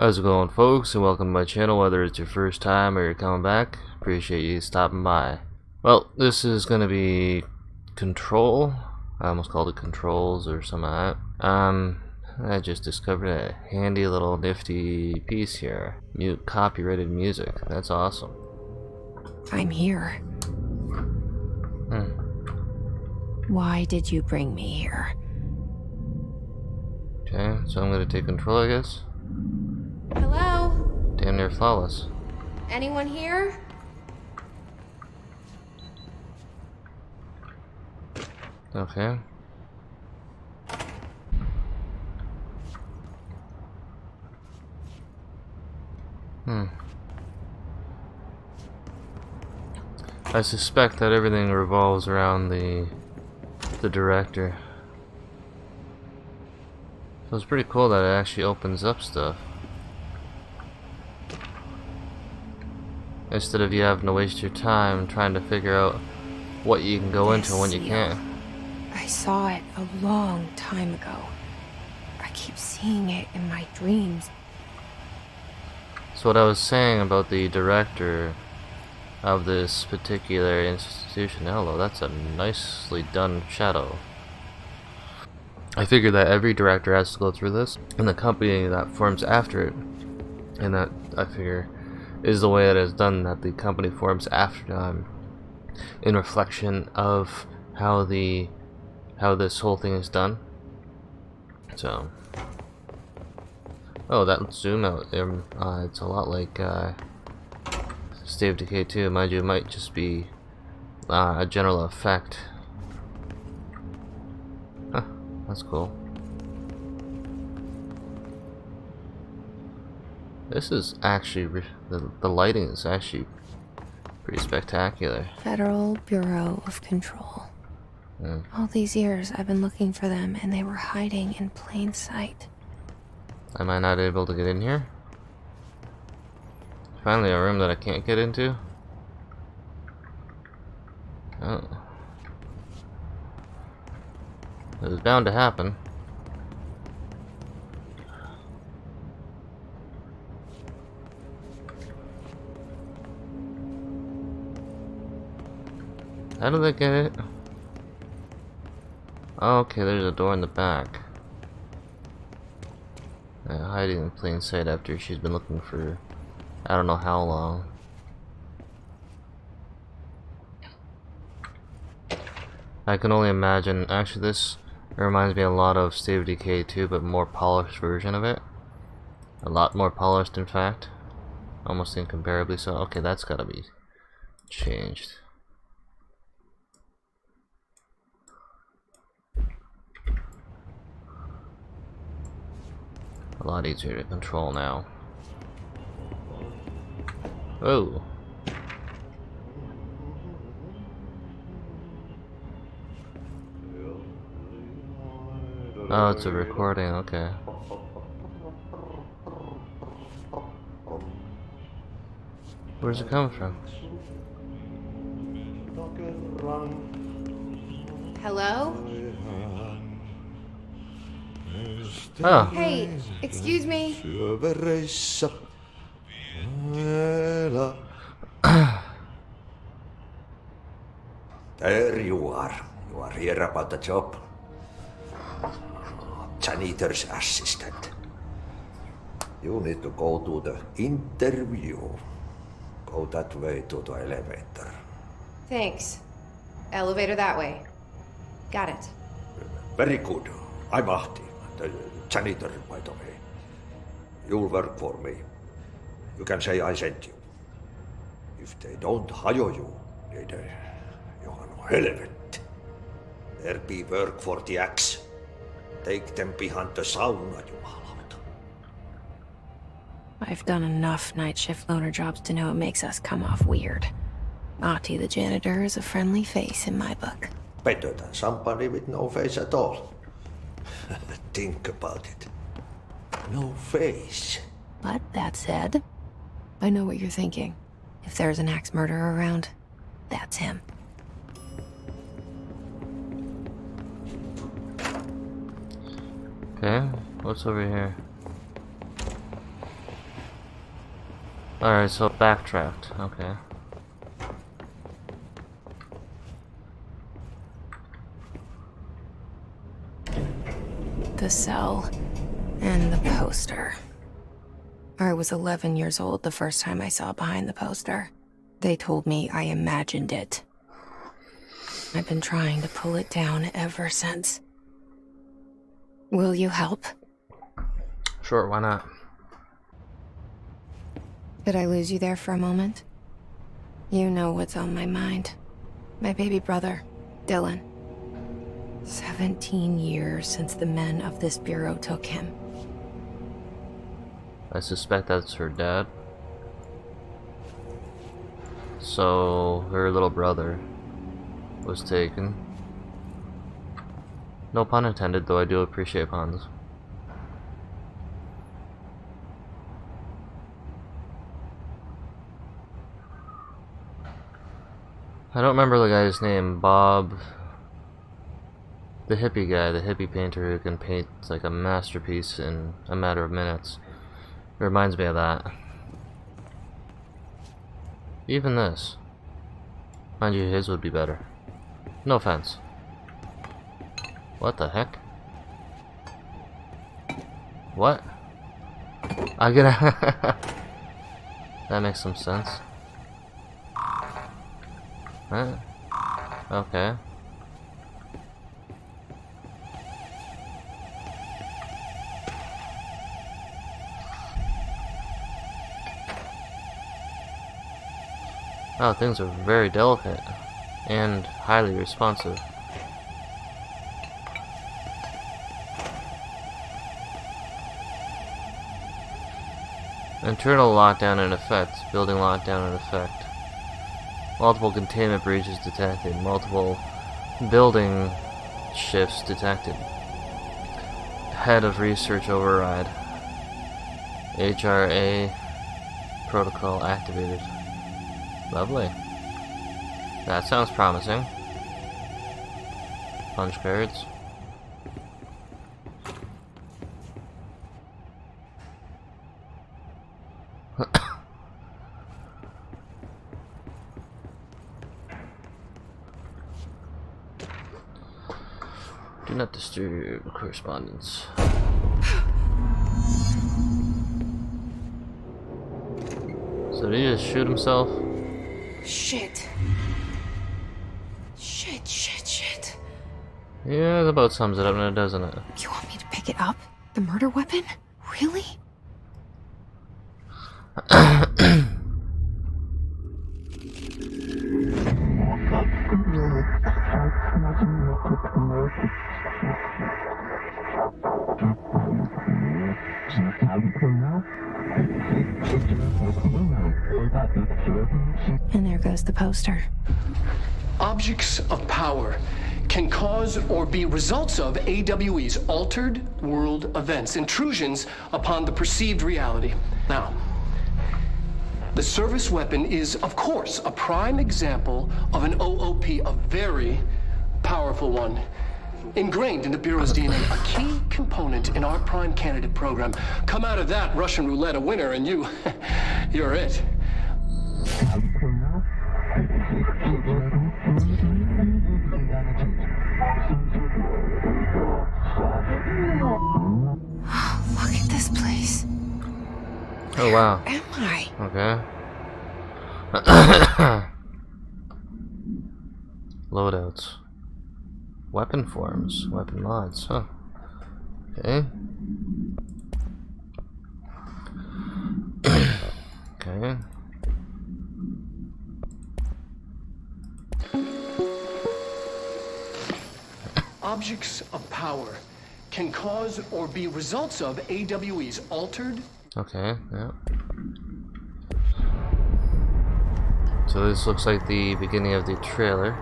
How's it going, folks, and welcome to my channel. Whether it's your first time or you're coming back, appreciate you stopping by. Well, this is going to be Control. I almost called it Controls or something like that. I just discovered a handy little nifty piece here. Copyrighted music. That's awesome. I'm here. Why did you bring me here? Okay, so I'm going to take control, I guess. Hello? Damn near flawless. Anyone here? Okay. I suspect that everything revolves around the director. So it's pretty cool that it actually opens up stuff. Instead of you having to waste your time trying to figure out what you can go into and when you can't. I saw it a long time ago. I keep seeing it in my dreams. So what I was saying about the director of this particular institution, hello, that's a nicely done shadow. I figured that every director has to go through this, and the company that forms after it, and that I figure is the way that it's done, that the company forms after in reflection of how this whole thing is done. So, oh, that zoom out, it's a lot like State of Decay 2. Mind you, it might just be a general effect. Huh, that's cool. This is actually, the lighting is actually pretty spectacular. Federal Bureau of Control. All these years I've been looking for them and they were hiding in plain sight. Am I not able to get in here? Finally a room that I can't get into? Oh. It was bound to happen. How did they get it? Oh, okay, there's a door in the back. Hiding in plain sight after she's been looking for I don't know how long. I can only imagine. Actually, this reminds me a lot of State of Decay 2, but more polished version of it. A lot more polished, in fact. Almost incomparably so. Okay, that's gotta be changed. A lot easier to control now. Oh. Oh, it's a recording, okay. Where's it coming from? Hello? Oh. Hey, excuse me. There you are. You are here about the job. Janitor's assistant. You need to go to the interview. Go that way to the elevator. Thanks. Elevator that way. Got it. Very good. I'm Ahti, the janitor, by the way. You'll work for me. You can say I sent you. If they don't hire you, you are no helvet. There be work for the axe. Take them behind the sauna, jumalauta. I've done enough night shift loner jobs to know it makes us come off weird. Ahti the janitor is a friendly face in my book. Better than somebody with no face at all. Think about it. No face. But that said, I know what you're thinking. If there's an axe murderer around, that's him. Okay, what's over here? Alright, so backtracked. Okay. The cell and the poster. I was 11 years old the first time I saw behind the poster. They told me I imagined it. I've been trying to pull it down ever since. Will you help? Sure, why not? Did I lose you there for a moment? You know what's on my mind. My baby brother, Dylan. 17 years since the men of this bureau took him. I suspect that's her dad. So, her little brother was taken. No pun intended, though I do appreciate puns. I don't remember the guy's name. Bob. The hippie guy, the hippie painter who can paint like a masterpiece in a matter of minutes. It reminds me of that. Even this. Mind you, his would be better. No offense. What the heck? What? I gotta. That makes some sense. Huh? Okay. Oh, things are very delicate and highly responsive. Internal lockdown in effect. Building lockdown in effect. Multiple containment breaches detected. Multiple building shifts detected. Head of research override. HRA protocol activated. Lovely. That sounds promising. Punch cards. Do not disturb correspondence. So did he just shoot himself? Shit. Shit. Yeah, that about sums it up now, doesn't it? You want me to pick it up? The murder weapon? Really? And there goes the poster. Objects of power can cause or be results of AWE's altered world events, intrusions upon the perceived reality. Now, the service weapon is, of course, a prime example of an OOP, a very powerful one. Ingrained in the Bureau's DNA, a key component in our prime candidate program. Come out of that Russian roulette a winner and you're it. Look at this place. Oh wow. Am I? Okay. Loadouts. Weapon forms. Weapon mods. Huh. Okay. Okay. Objects of power can cause or be results of AWE's altered. Okay, yeah. So this looks like the beginning of the trailer.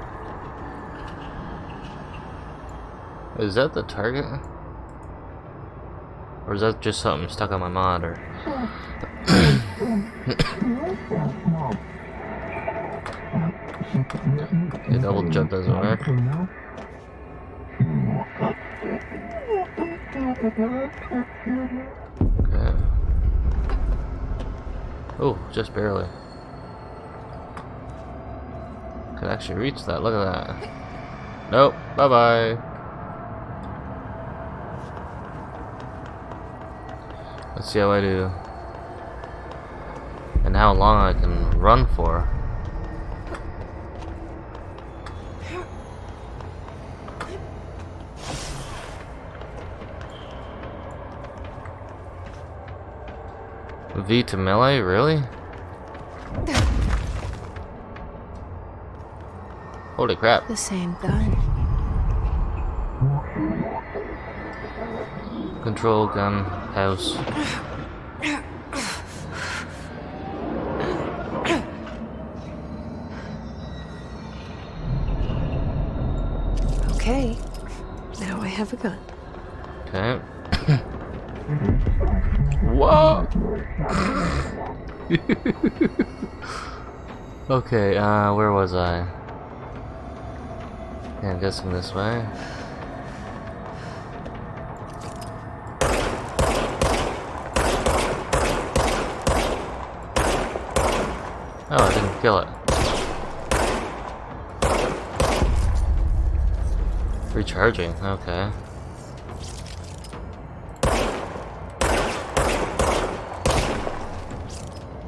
Is that the target? Or is that just something stuck on my monitor? Okay, double jump doesn't work. Okay. Oh, just barely. Could actually reach that. Look at that. Nope. Bye bye. Let's see how I do. And how long I can run for. V to melee? Really? Holy crap. The same gun. Control gun house. Okay. Now I have a gun. Okay. Whoa! Okay, where was I? Yeah, I'm guessing this way. Oh, I didn't kill it. Recharging, okay.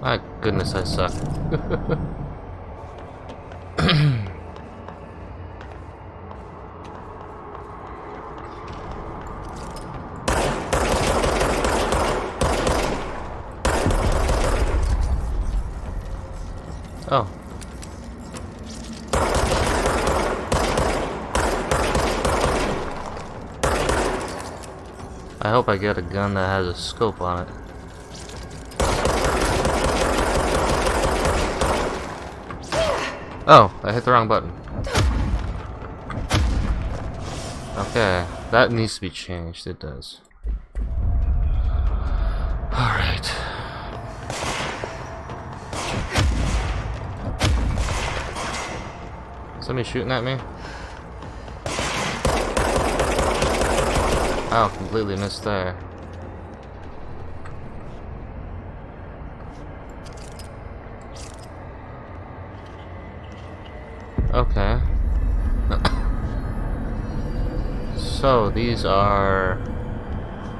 My goodness, I suck. Oh. I hope I get a gun that has a scope on it. Oh, I hit the wrong button. Okay, that needs to be changed. It does. Alright. Somebody shooting at me? Oh, completely missed there. Okay. So, these are...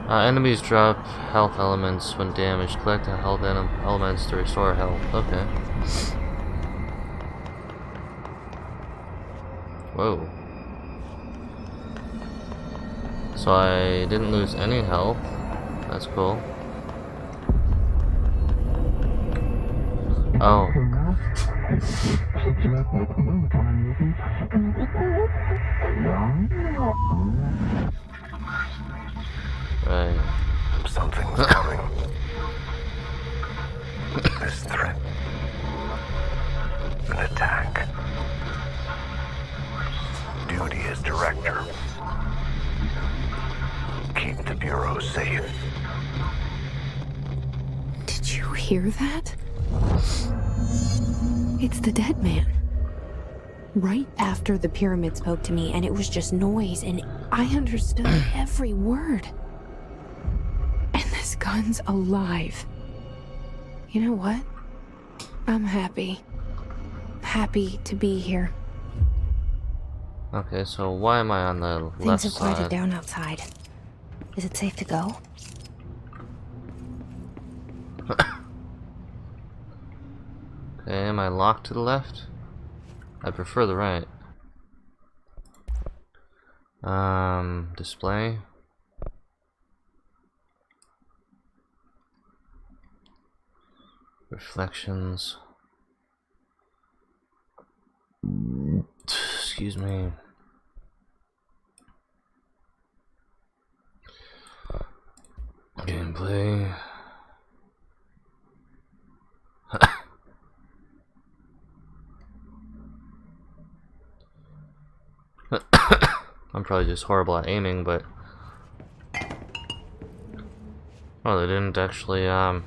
enemies drop health elements when damaged. Collect the health elements to restore health. Okay. Whoa. So I didn't lose any health. That's cool. Oh. Right. Something's coming. This threat. An attack. Duty as director. Keep the Bureau safe. Did you hear that? It's the dead man. Right after the pyramid spoke to me, and it was just noise, and I understood every word. And this gun's alive. You know what? I'm happy. Happy to be here. Okay, so why am I on the left Things have side? quieted down outside. Is it safe to go? Okay, am I locked to the left? I prefer the right. Display. Reflections. Excuse me. Gameplay. I'm probably just horrible at aiming, but oh, they didn't actually oh.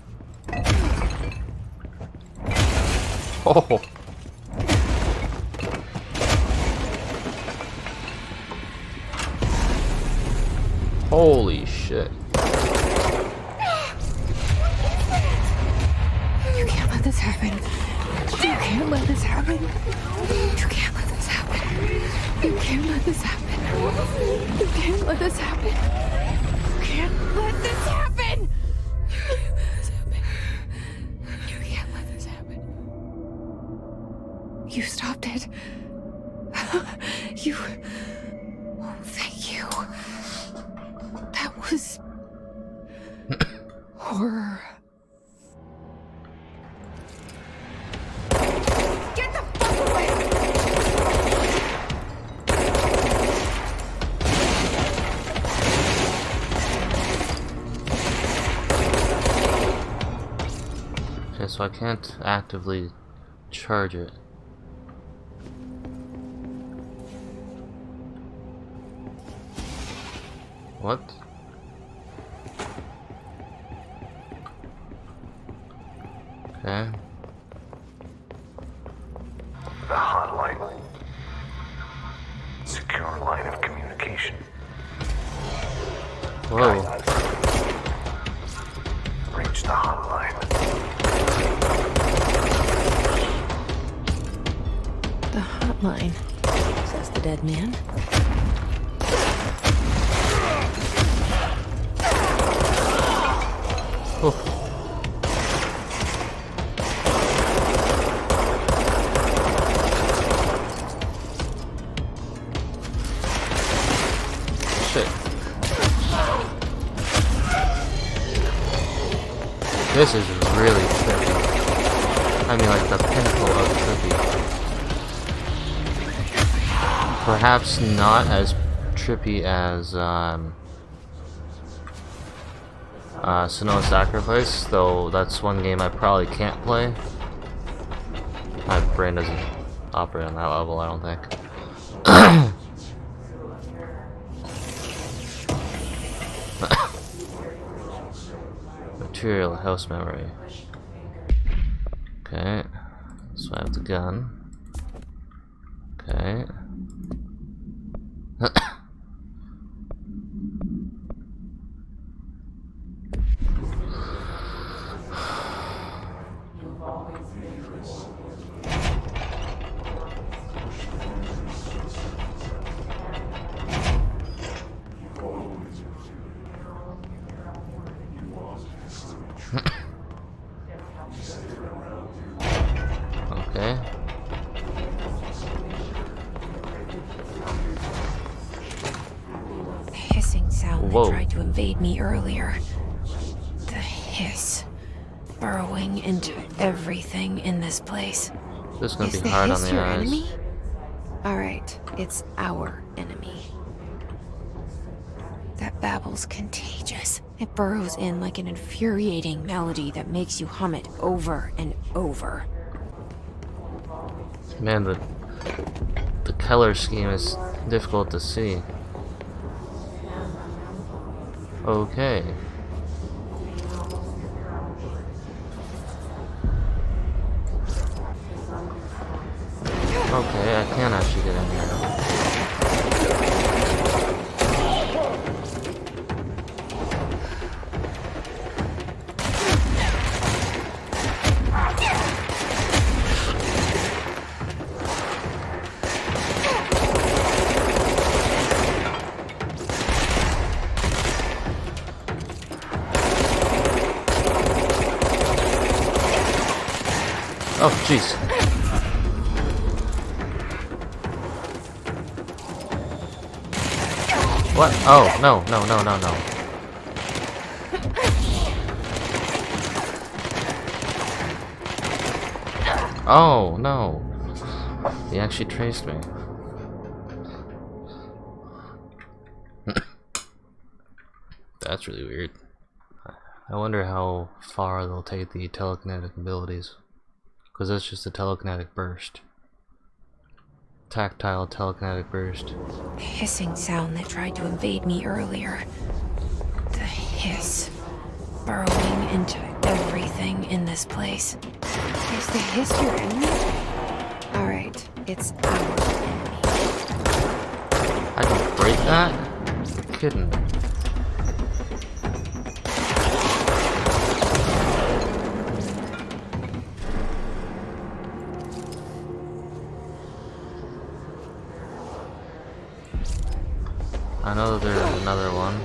Holy shit. You can't this happen. You can't let this happen. You can't let this happen. You can't let this happen. You can't let this happen. You can't let this happen. You can't let this happen. You stopped it. You... Oh, thank you. That was... horror. Get the fuck away! Okay, so I can't actively charge it. What? Okay. The hotline. Secure line of communication. Whoa. Reach the hotline. The hotline, says the dead man. Oh. Shit. This is really trippy. I mean, like the pinnacle of trippy. Perhaps not as trippy as Sonoa Sacrifice, though that's one game I probably can't play. My brain doesn't operate on that level, I don't think. Material house memory. Okay, so I have the gun. Okay. Okay. The hissing sound Whoa. that tried to invade me earlier. The hiss. Burrowing into everything in this place. This is gonna Is be the hard on hiss the your eyes. enemy? Alright, it's our enemy. That babble's contagious. It burrows in like an infuriating melody that makes you hum it over and over. Man, the color scheme is difficult to see. Okay. Okay, I can actually get in here. Oh, jeez. What? Oh, no, no, no, no, no. Oh, no. He actually traced me. That's really weird. I wonder how far they'll take the telekinetic abilities. Because that's just a telekinetic burst. Tactile telekinetic burst. The hissing sound that tried to invade me earlier. The hiss. Burrowing into everything in this place. Is the hiss your enemy? Alright, it's our enemy. I can break that? You're kidding me. I know that there's another one.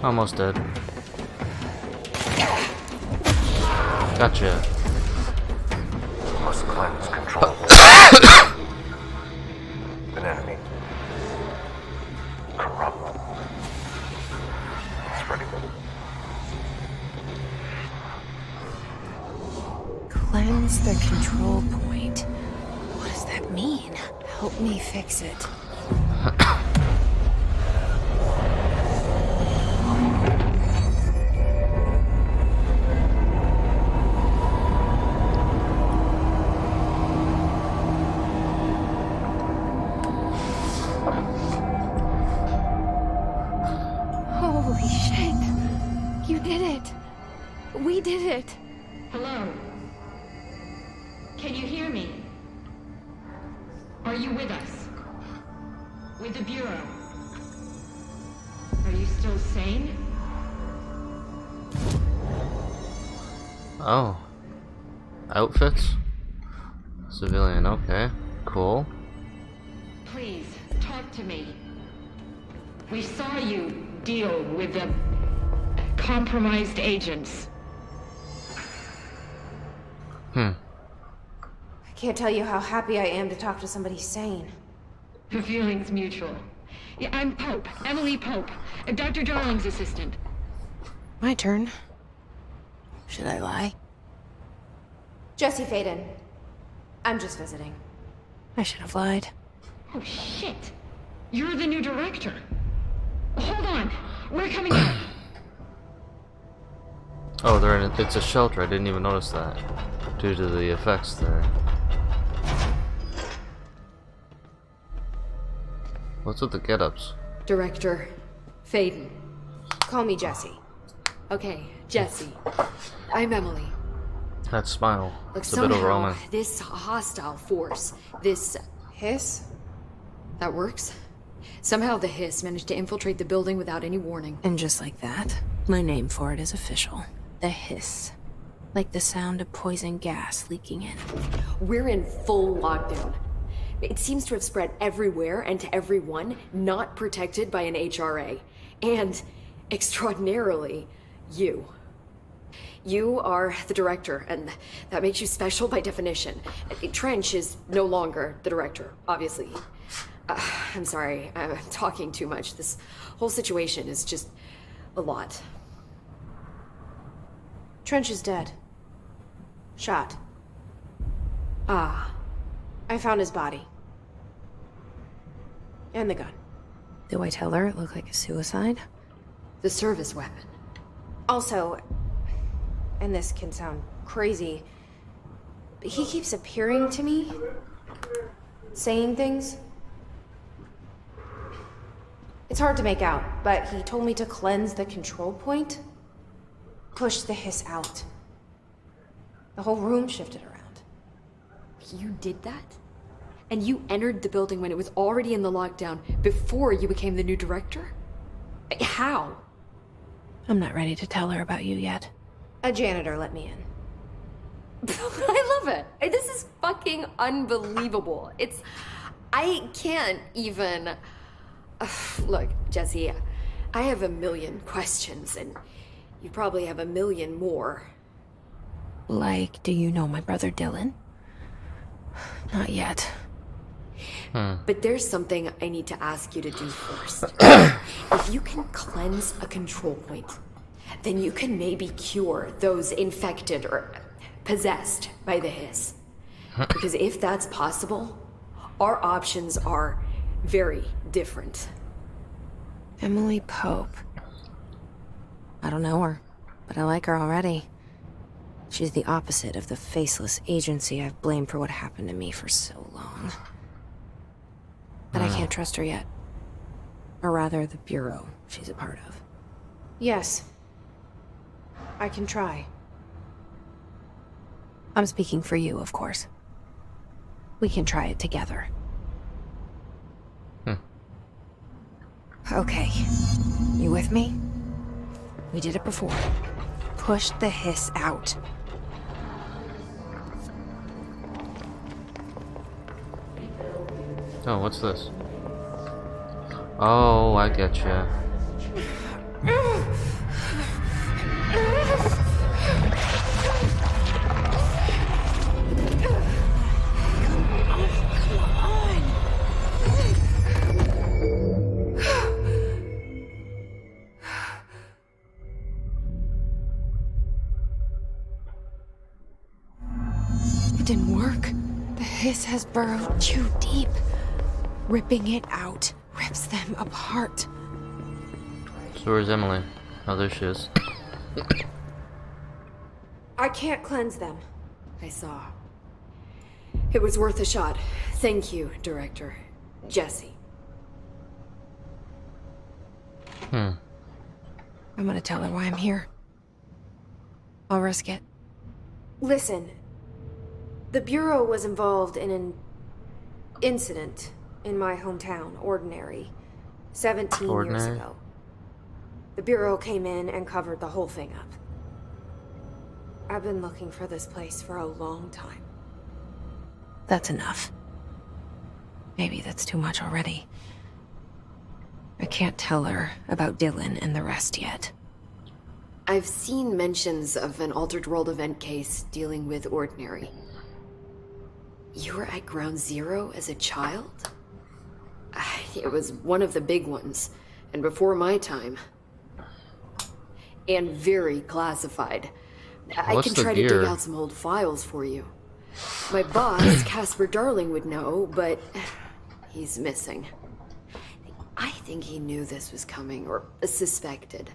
Almost dead. Gotcha. Must cleanse control. An enemy. Corrupt. Spreading them. Cleanse the control point. What does that mean? Help me fix it. Holy shit. You did it. We did it. Hello? Can you hear me? Are you with us? With the Bureau? Are you still sane? Oh. Outfits? Civilian, okay. Cool. Please, talk to me. We saw you deal with the compromised agents. I can't tell you how happy I am to talk to somebody sane. The feeling's mutual. Yeah, I'm Pope, Emily Pope, Dr. Darling's assistant. My turn. Should I lie? Jesse Faden. I'm just visiting. I should have lied. Oh, shit. You're the new director. Hold on. We're coming out. Oh, they're in it's a shelter. I didn't even notice that. Due to the effects there. What's with the get-ups? Director Faden. Call me Jesse. Okay, Jesse. I'm Emily. That smile. Look, It's a bit somehow overwhelming. this hostile force, this Hiss? that works. Somehow the hiss managed to infiltrate the building without any warning. And just like that, my name for it is official. The hiss. Like the sound of poison gas leaking in. We're in full lockdown. It seems to have spread everywhere and to everyone not protected by an HRA. And, extraordinarily, you. You are the director, and that makes you special by definition. Trench is no longer the director, obviously. I'm sorry, I'm talking too much. This whole situation is just a lot. Trench is dead. Shot. Ah, I found his body. And the gun. Do I tell her it looked like a suicide? the service weapon. Also, and this can sound crazy, but he keeps appearing to me, saying things. It's hard to make out, but he told me to cleanse the control point, push the hiss out. The whole room shifted around. You did that? And you entered the building when it was already in the lockdown before you became the new director? How? I'm not ready to tell her about you yet. A janitor let me in. I love it. This is fucking unbelievable. I can't even... Look, Jesse, I have a million questions, and you probably have a million more. Like, do you know my brother Dylan? Not yet. But there's something I need to ask you to do first. If you can cleanse a control point, then you can maybe cure those infected or possessed by the hiss. Because if that's possible, our options are very different. Emily Pope. I don't know her, but I like her already. She's the opposite of the faceless agency I've blamed for what happened to me for so long. But I can't trust her yet. Or rather, the Bureau she's a part of. Yes. I can try. I'm speaking for you, of course. We can try it together. Okay. You with me? We did it before. Push the hiss out. Oh, what's this? Oh, I getcha. It didn't work. The hiss has burrowed too deep. Ripping it out rips them apart. So where's Emily? Oh, there she is. I can't cleanse them. I saw. It was worth a shot. Thank you, Director. Jesse. I'm gonna tell her why I'm here. I'll risk it. Listen. The Bureau was involved in an incident in my hometown, Ordinary, 17 years ago. The Bureau came in and covered the whole thing up. I've been looking for this place for a long time. That's enough. Maybe that's too much already. I can't tell her about Dylan and the rest yet. I've seen mentions of an Altered World event case dealing with Ordinary. You were at Ground Zero as a child? It was one of the big ones, and before my time. And very classified. I can try to dig out some old files for you. My boss, Casper Darling, would know, but he's missing. I think he knew this was coming, or suspected.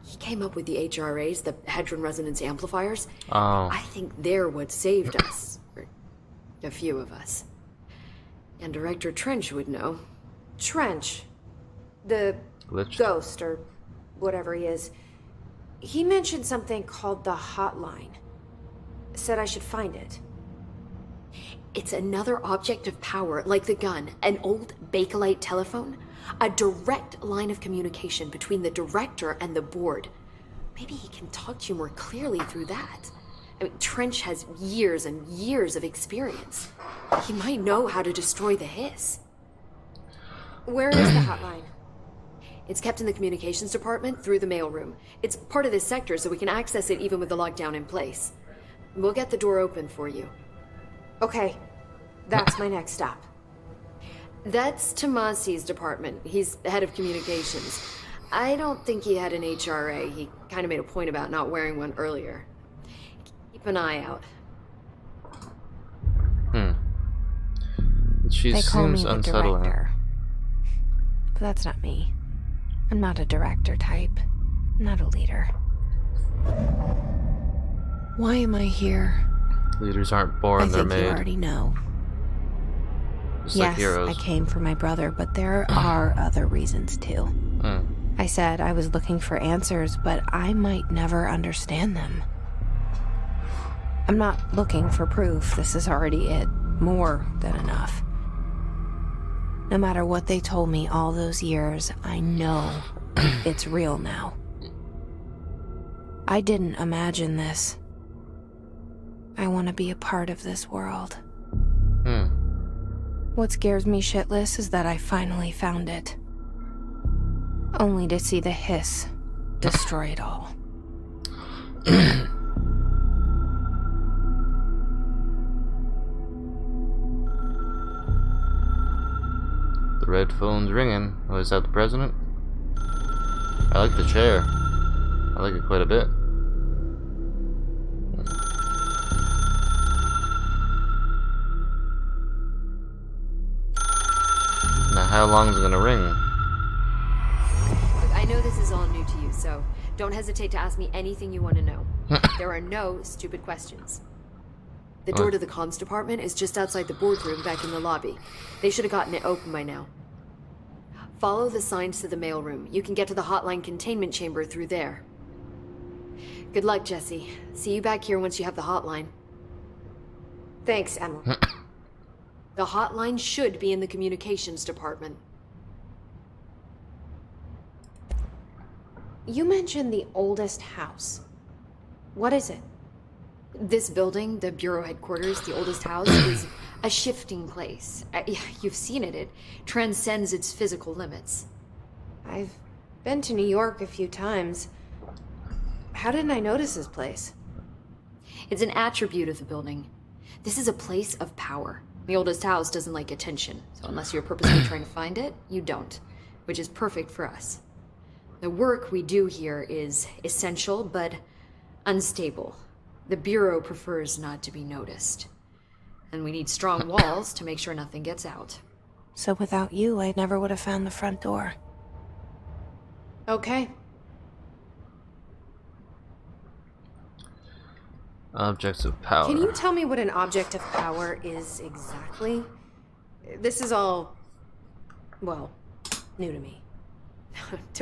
He came up with the HRAs, the Hadron Resonance Amplifiers. Oh. I think they're what saved us. Or a few of us. And Director Trench would know. Trench. The Glitched. ghost, or whatever he is. He mentioned something called the hotline. Said I should find it. It's another object of power, like the gun, an old Bakelite telephone. A direct line of communication between the director and the board. Maybe he can talk to you more clearly through that. I mean, Trench has years and years of experience. He might know how to destroy the hiss. Where is the hotline? It's kept in the communications department through the mailroom. It's part of this sector, so we can access it even with the lockdown in place. We'll get the door open for you. Okay, that's my next stop. That's Tomasi's department. He's head of communications. I don't think he had an HRA. He kind of made a point about not wearing one earlier. Keep an eye out. She They call me seems the unsettling. director. But that's not me. I'm not a director type. I'm not a leader. Why am I here? Leaders aren't born, I they're think you made. already know. Just like Yes, heroes. I came for my brother, but there are other reasons too. I said I was looking for answers, but I might never understand them. I'm not looking for proof. This is already it. More than enough. No matter what they told me all those years, I know it's real now. I didn't imagine this. I want to be a part of this world. What scares me shitless is that I finally found it. Only to see the hiss destroy it all. The red phone's ringing. Oh, is that the president? I like the chair. I like it quite a bit. Now, how long is it gonna ring? Look, I know this is all new to you, so don't hesitate to ask me anything you want to know. There are no stupid questions. The door to the comms department is just outside the boardroom back in the lobby. They should have gotten it open by now. Follow the signs to the mailroom. You can get to the hotline containment chamber through there. Good luck, Jesse. See you back here once you have the hotline. Thanks, Emily. The hotline should be in the communications department. You mentioned the oldest house. What is it? This building, the Bureau headquarters, the oldest house, is a shifting place. You've seen it. It transcends its physical limits. I've been to New York a few times. How didn't I notice this place? It's an attribute of the building. This is a place of power. The oldest house doesn't like attention, so unless you're purposely trying to find it, you don't, which is perfect for us. The work we do here is essential, but unstable. The Bureau prefers not to be noticed. And we need strong walls to make sure nothing gets out. So without you, I never would have found the front door. Okay. Objects of power. Can you tell me what an object of power is exactly? This is all, well, new to me.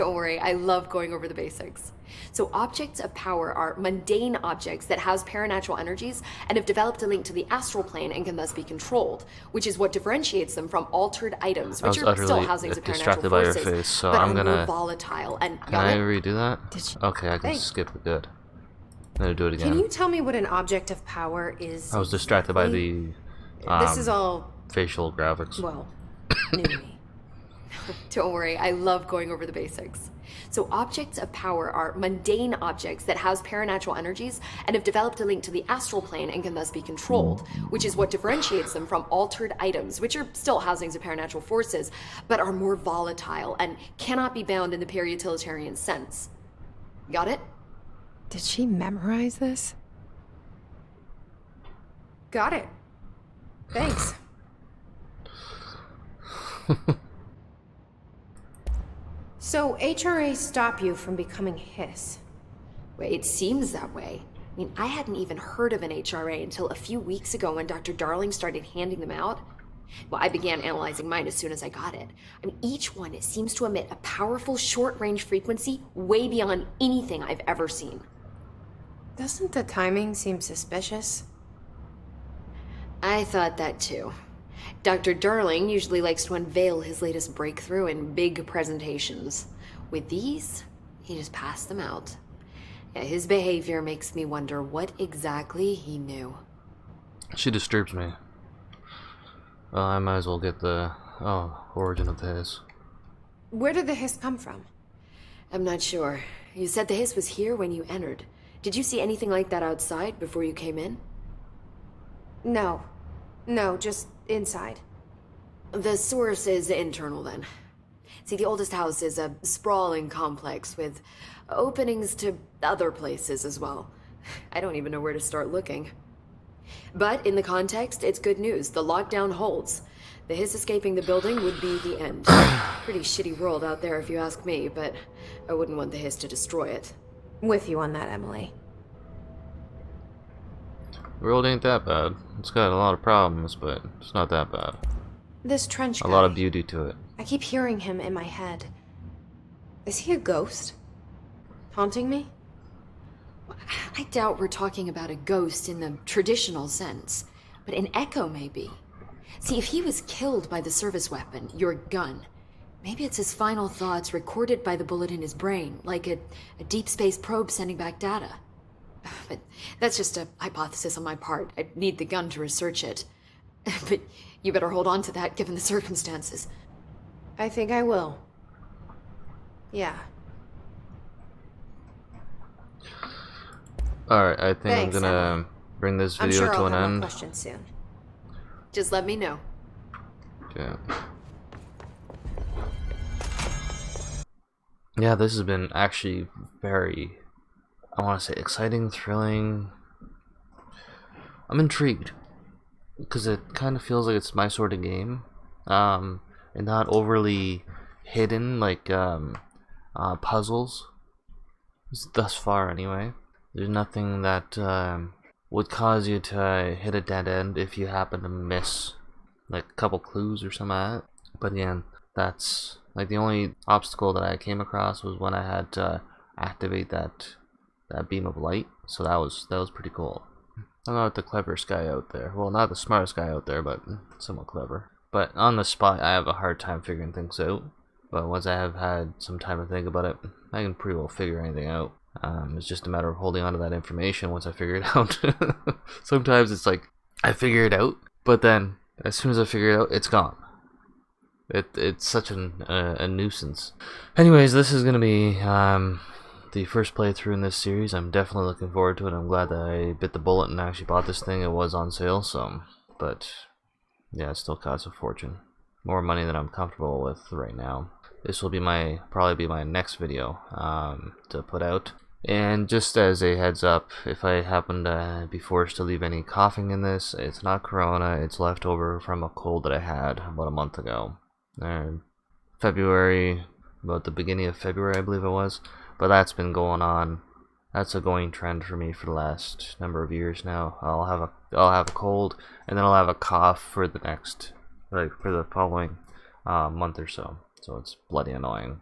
Don't worry, I love going over the basics. So objects of power are mundane objects that house paranatural energies and have developed a link to the astral plane and can thus be controlled, which is what differentiates them from altered items, which are still housings of distracted paranatural by your forces, face, so but I'm are gonna more volatile and... Can I redo that? Okay, I can skip it. Good. I'm gonna do it again. Can you tell me what an object of power is? I was distracted by the this is all, facial graphics. well, new to me. Don't worry, I love going over the basics. So objects of power are mundane objects that house paranatural energies and have developed a link to the astral plane and can thus be controlled, which is what differentiates them from altered items, which are still housings of paranatural forces, but are more volatile and cannot be bound in the peri-utilitarian sense. Got it? Did she memorize this? Got it. Thanks. So HRA stop you from becoming Hiss? Well, it seems that way. I mean, I hadn't even heard of an HRA until a few weeks ago when Dr. Darling started handing them out. Well, I began analyzing mine as soon as I got it. I mean, each one seems to emit a powerful short-range frequency way beyond anything I've ever seen. Doesn't the timing seem suspicious? I thought that too. Dr. Darling usually likes to unveil his latest breakthrough in big presentations. With these, he just passed them out. Yeah, his behavior makes me wonder what exactly he knew. She disturbs me. Well, I might as well get the origin of the hiss. Where did the hiss come from? I'm not sure. You said the hiss was here when you entered. Did you see anything like that outside before you came in? No. No, just inside. The source is internal then. See, the oldest house is a sprawling complex with openings to other places as well. I don't even know where to start looking. But in the context, it's good news. The lockdown holds. The hiss escaping the building would be the end. Pretty shitty world out there if you ask me, but I wouldn't want the hiss to destroy it. With you on that, Emily. The world ain't that bad. It's got a lot of problems, but it's not that bad. This trench guy. A lot of beauty to it. I keep hearing him in my head. Is he a ghost? Haunting me? I doubt we're talking about a ghost in the traditional sense, but an echo maybe. See, if he was killed by the service weapon, your gun, maybe it's his final thoughts recorded by the bullet in his brain, like a deep space probe sending back data. But that's just a hypothesis on my part. I need the gun to research it. But you better hold on to that given the circumstances. I think I will. Yeah. Alright, I think Thanks, I'm gonna Emma. bring this I'm video sure to I'll an have more end. questions soon. Just let me know. Okay. Yeah, this has been actually very, I want to say, exciting, thrilling. I'm intrigued because it kind of feels like it's my sort of game, and not overly hidden like puzzles, thus far anyway. There's nothing that would cause you to hit a dead end if you happen to miss like a couple clues or something like that. But again, that's like the only obstacle that I came across was when I had to activate that beam of light. So that was pretty cool. I'm not the cleverest guy out there. Well, not the smartest guy out there, but somewhat clever. But on the spot, I have a hard time figuring things out. But once I have had some time to think about it, I can pretty well figure anything out. It's just a matter of holding on to that information once I figure it out. Sometimes it's like, I figure it out, but then as soon as I figure it out, it's gone. It's such a nuisance. Anyways, this is going to be the first playthrough in this series. I'm definitely looking forward to it. I'm glad that I bit the bullet and actually bought this thing. It was on sale, so, but yeah, it still costs a fortune. More money than I'm comfortable with right now. This will be probably be my next video to put out. And just as a heads up, if I happen to be forced to leave any coughing in this, it's not corona, it's leftover from a cold that I had about a month ago. February, about the beginning of February I believe it was. But that's been going on. That's a going trend for me for the last number of years now. I'll have a cold, and then I'll have a cough for the next, like for the following month or so. So it's bloody annoying.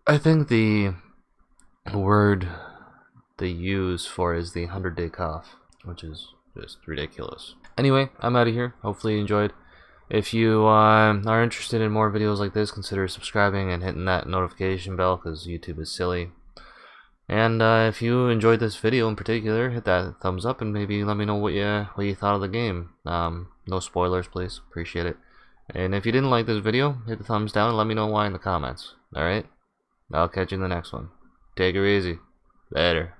I think the word they use for is the 100-day cough, which is just ridiculous. Anyway, I'm out of here. Hopefully you enjoyed. If you are interested in more videos like this, consider subscribing and hitting that notification bell, because YouTube is silly. And if you enjoyed this video in particular, hit that thumbs up and maybe let me know what you thought of the game. No spoilers, please. Appreciate it. And if you didn't like this video, hit the thumbs down and let me know why in the comments. Alright? I'll catch you in the next one. Take it easy. Later.